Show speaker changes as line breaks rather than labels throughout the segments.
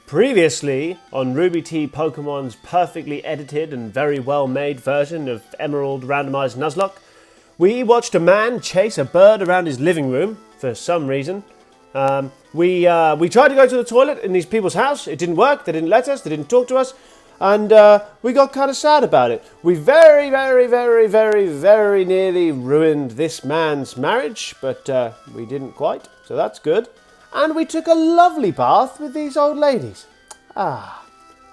Previously on Ruby T Pokemon's perfectly edited and very well made version of Emerald Randomiser Nuzlocke, we watched a man chase a bird around his living room for some reason. We tried to go to the toilet in these people's house. It didn't work. They didn't let us. They didn't talk to us. And we got kind of sad about it. We very nearly ruined this man's marriage, but we didn't quite, so that's good. And we took a lovely bath with these old ladies.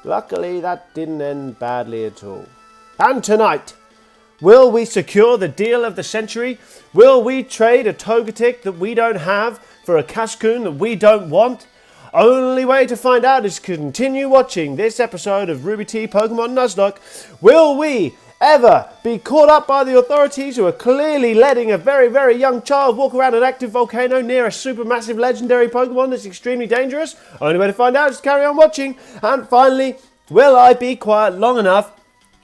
Luckily that didn't end badly at all. And tonight, will we secure the deal of the century? Will we trade a Togetic that we don't have for a Cascoon that we don't want? Only way to find out is to continue watching this episode of Ruby T Pokemon Nuzlocke. Will we ever be caught up by the authorities who are clearly letting a very young child walk around an active volcano near a supermassive legendary Pokemon that's extremely dangerous? Only way to find out is to carry on watching. And finally, will I be quiet long enough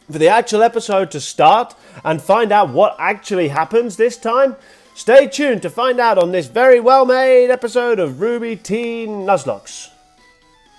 for the actual episode to start and find out what actually happens this time? Stay tuned to find out on this very well-made episode of Ruby T Nuzlocke.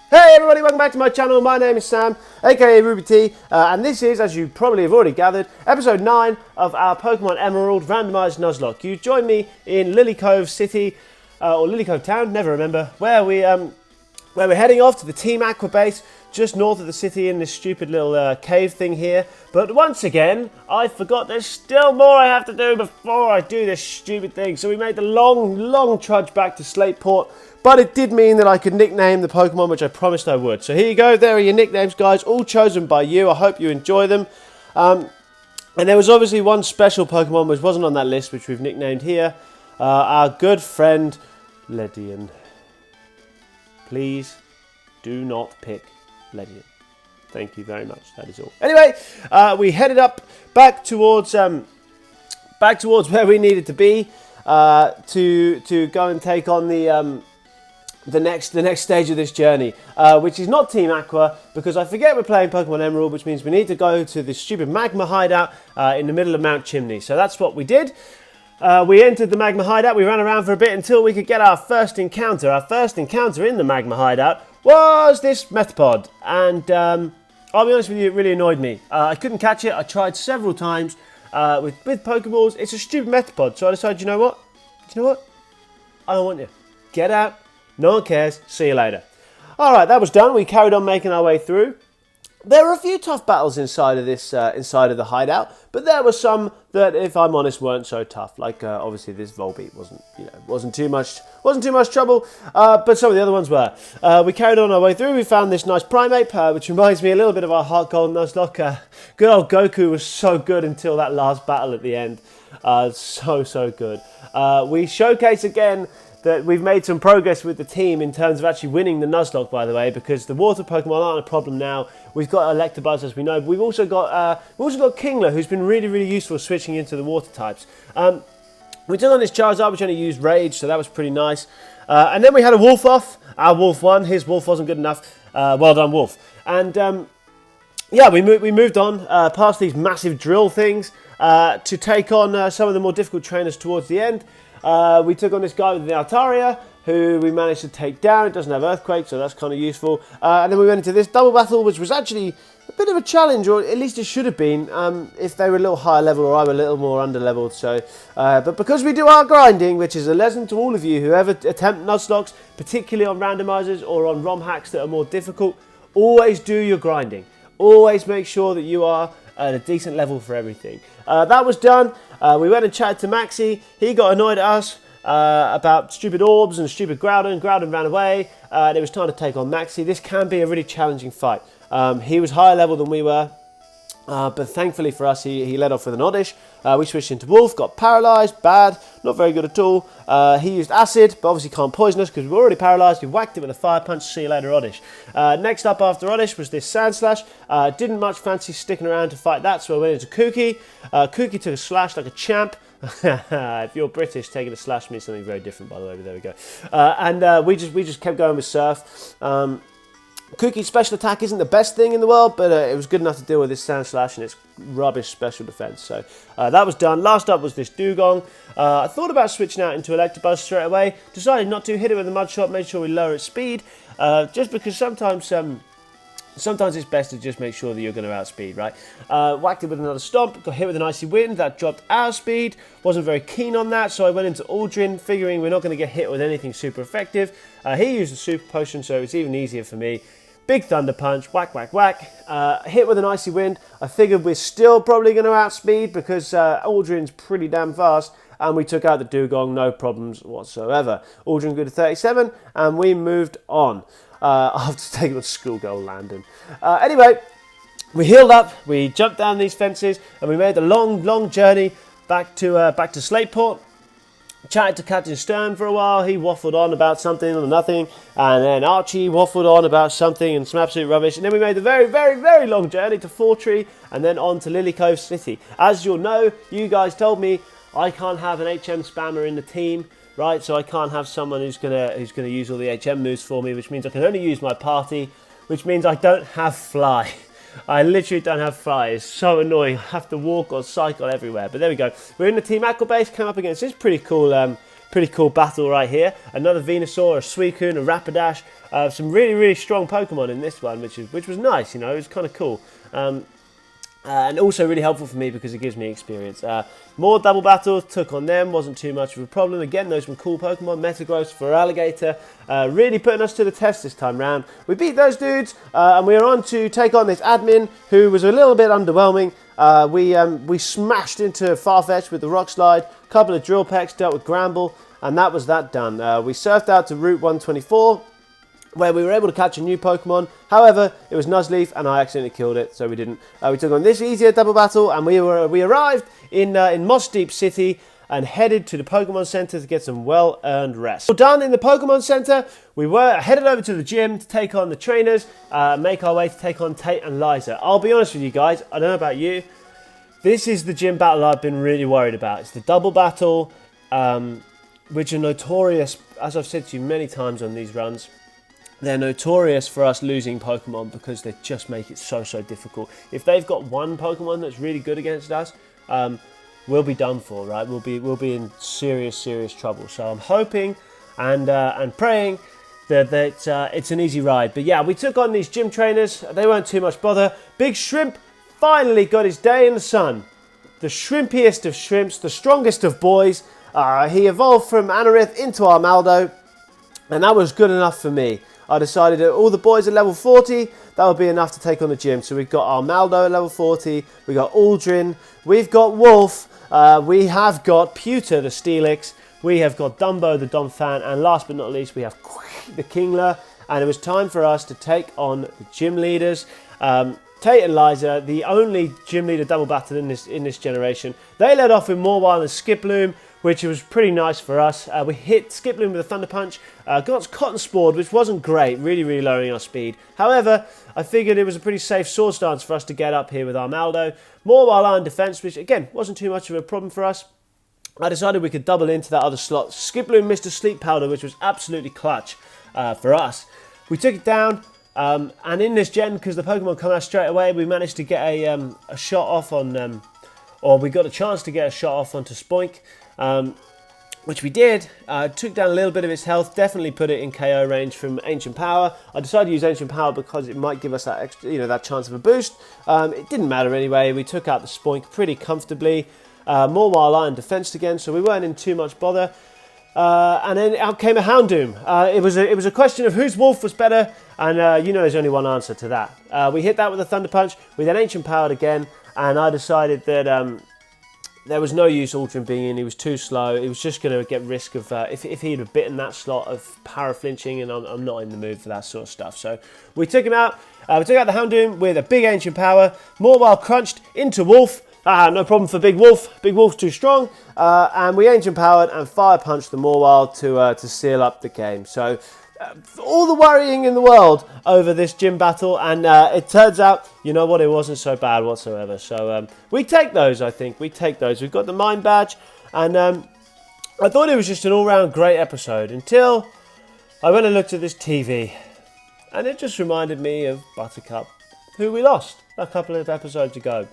Hey everybody, welcome back to my channel. My name is Sam, aka Ruby T, and this is, as you probably have already gathered, episode 9 of our Pokemon Emerald Randomiser Nuzlocke. You join me in Lily Cove City, or Lily Cove Town, never remember, where we're heading off to the Team Aqua base, just north of the city in this stupid little cave thing here. But once again, I forgot there's still more I have to do before I do this stupid thing. So we made the long trudge back to Slateport. But it did mean that I could nickname the Pokemon, which I promised I would. So here you go. There are your nicknames, guys, all chosen by you. I hope you enjoy them. And there was obviously one special Pokemon which wasn't on that list, which we've nicknamed here. Our good friend, Ledian. Please do not pick Ledian. Thank you very much. That is all. Anyway, we headed up back towards where we needed to be to go and take on the next stage of this journey, which is not Team Aqua, because I forget we're playing Pokemon Emerald, which means we need to go to this stupid Magma Hideout in the middle of Mount Chimney. So that's what we did. We entered the Magma Hideout. We ran around for a bit until we could get our first encounter. Our first encounter in the Magma Hideout was this Metapod, and I'll be honest with you, it really annoyed me. I couldn't catch it. I tried several times with Pokeballs. It's a stupid Metapod, so I decided, you know what? I don't want you. Get out. No one cares. See you later. Alright, that was done. We carried on making our way through. There were a few tough battles inside of this, inside of the hideout, but there were some that, if I'm honest, weren't so tough. Like obviously this Volbeat wasn't too much trouble, but some of the other ones were. We carried on our way through. We found this nice Primate, which reminds me a little bit of our Heart Gold Nuzlocke. Good old Goku was so good until that last battle at the end. So good. We showcase again that we've made some progress with the team in terms of actually winning the Nuzlocke, by the way, because the water Pokemon aren't a problem now. We've got Electabuzz, as we know. We've also got Kingler, who's been really useful switching into the water types. We took on this Charizard, which only used Rage, so that was pretty nice. And then we had a Wolf-Off. Our Wolf won. His Wolf wasn't good enough. Well done, Wolf. And yeah, we moved on past these massive drill things to take on some of the more difficult trainers towards the end. We took on this guy with the Altaria, who we managed to take down. It doesn't have Earthquake, so that's kind of useful. And then we went into this double battle, which was actually a bit of a challenge, or at least it should have been, if they were a little higher level or I were a little more under-leveled. So, but because we do our grinding, which is a lesson to all of you who ever attempt Nuzlocks, particularly on randomizers or on ROM hacks that are more difficult, always do your grinding. Always make sure that you are at a decent level for everything. That was done. We went and chatted to Maxi. He got annoyed at us about stupid orbs and stupid Groudon. Groudon ran away, and it was time to take on Maxi. This can be a really challenging fight. He was higher level than we were, but thankfully for us, he led off with an Oddish. We switched into Wolf, got paralysed, bad, not very good at all. He used Acid, but obviously can't poison us because we were already paralysed. We whacked it with a Fire Punch, see you later, Oddish. Next up after Oddish was this Sand Slash. Didn't much fancy sticking around to fight that, so I went into Kooky. Kooky took a slash like a champ. If you're British, taking a slash means something very different, by the way, but there we go. And we just kept going with Surf. Cookie's special attack isn't the best thing in the world, but it was good enough to deal with this Sand Slash and its rubbish special defense. So that was done. Last up was this Dugong. I thought about switching out into Electabuzz straight away. Decided not to. Hit it with a Mud Shot. Made sure we lower its speed. Just because sometimes it's best to just make sure that you're going to outspeed, right? Whacked it with another Stomp. Got hit with an Icy Wind. That dropped our speed. Wasn't very keen on that, so I went into Aldrin, figuring we're not going to get hit with anything super effective. He used a Super Potion, so it's even easier for me. Big Thunder Punch, whack, whack, whack. Hit with an Icy Wind. I figured we're still probably going to outspeed because Aldrin's pretty damn fast. And we took out the Dugong, no problems whatsoever. Aldrin good to 37, and we moved on. After taking on Schoolgirl Landon. Anyway, we healed up, we jumped down these fences, and we made the long journey back to Slateport. Chatted to Captain Stern for a while. He waffled on about something or nothing, and then Archie waffled on about something and some absolute rubbish, and then we made the very long journey to Fortree and then on to Lily Cove City. As you'll know, you guys told me I can't have an HM spammer in the team, right? So I can't have someone who's gonna use all the HM moves for me, which means I can only use my party, which means I don't have Fly. I literally don't have Fly. It's so annoying. I have to walk or cycle everywhere. But there we go. We're in the Team Aqua base. Came up against this pretty cool battle right here. Another Venusaur, a Suicune, a Rapidash. Some really strong Pokemon in this one, which was nice. You know, it was kind of cool. And also really helpful for me because it gives me experience. More double battles, took on them, wasn't too much of a problem. Again, those were cool Pokemon. Metagross for Alligator, really putting us to the test this time round. We beat those dudes, and we are on to take on this admin who was a little bit underwhelming. We smashed into Farfetch with the Rock Slide, couple of Drill Pecks, dealt with Gramble, and that was that done. We surfed out to Route 124. Where we were able to catch a new Pokemon. However, it was Nuzleaf, and I accidentally killed it, so we didn't. We took on this easier double battle, and we arrived in Moss Deep City and headed to the Pokemon Center to get some well-earned rest. Well done in the Pokemon Center. We were headed over to the gym to take on the trainers, make our way to take on Tate and Liza. I'll be honest with you guys, I don't know about you. This is the gym battle I've been really worried about. It's the double battle, which are notorious, as I've said to you many times on these runs. They're notorious for us losing Pokemon because they just make it so difficult. If they've got one Pokemon that's really good against us, we'll be done for, right? We'll be in serious trouble. So I'm hoping and praying that it's an easy ride. But yeah, we took on these gym trainers. They weren't too much bother. Big Shrimp finally got his day in the sun. The shrimpiest of shrimps, the strongest of boys. He evolved from Anorith into Armaldo, and that was good enough for me. I decided that all the boys at level 40, that would be enough to take on the gym. So we've got Armaldo at level 40, we've got Aldrin, we've got Wolf, we have got Pewter the Steelix, we have got Dumbo the Donphan, and last but not least we have the Kingler. And it was time for us to take on the gym leaders. Tate and Liza, the only gym leader double battle in this generation. They led off with Mawile and Skiploom, which was pretty nice for us. We hit Skiploom with a Thunder Punch, got Cotton Spored, which wasn't great, really lowering our speed. However, I figured it was a pretty safe sword stance for us to get up here with Armaldo. Mawile Iron Defense, which again, wasn't too much of a problem for us. I decided we could double into that other slot. Skiploom missed a Sleep Powder, which was absolutely clutch for us. We took it down. And in this gen, because the Pokemon come out straight away, we managed to get a shot off on, or we got a chance to get a shot off onto Spoink, which we did. Took down a little bit of its health, definitely put it in KO range from Ancient Power. I decided to use Ancient Power because it might give us that extra, that chance of a boost. It didn't matter anyway. We took out the Spoink pretty comfortably. Mawile Iron Defense again, so we weren't in too much bother. And then out came a Houndoom. It was a question of whose Wolf was better, and there's only one answer to that. We hit that with a Thunder Punch. We then Ancient Powered again, and I decided that there was no use Aldrin being in. He was too slow. He was just going to get risk of if he'd have bitten that slot of power flinching, and I'm not in the mood for that sort of stuff. So we took him out. We took out the Houndoom with a big Ancient Power. Mawile crunched into Wolf. No problem for Big Wolf. Big Wolf's too strong. And we Ancient Powered and Fire Punched the Mawile to seal up the game. So all the worrying in the world over this gym battle, and it turns out, you know what, it wasn't so bad whatsoever. So we take those, I think. We take those. We've got the Mind Badge, and I thought it was just an all-round great episode until I went and looked at this TV. And it just reminded me of Buttercup, who we lost a couple of episodes ago.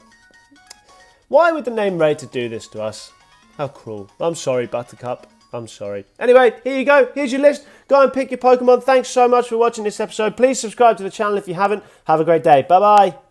Why would the name Rated do this to us? How cruel. I'm sorry, Buttercup. I'm sorry. Anyway, here you go. Here's your list. Go and pick your Pokemon. Thanks so much for watching this episode. Please subscribe to the channel if you haven't. Have a great day. Bye-bye.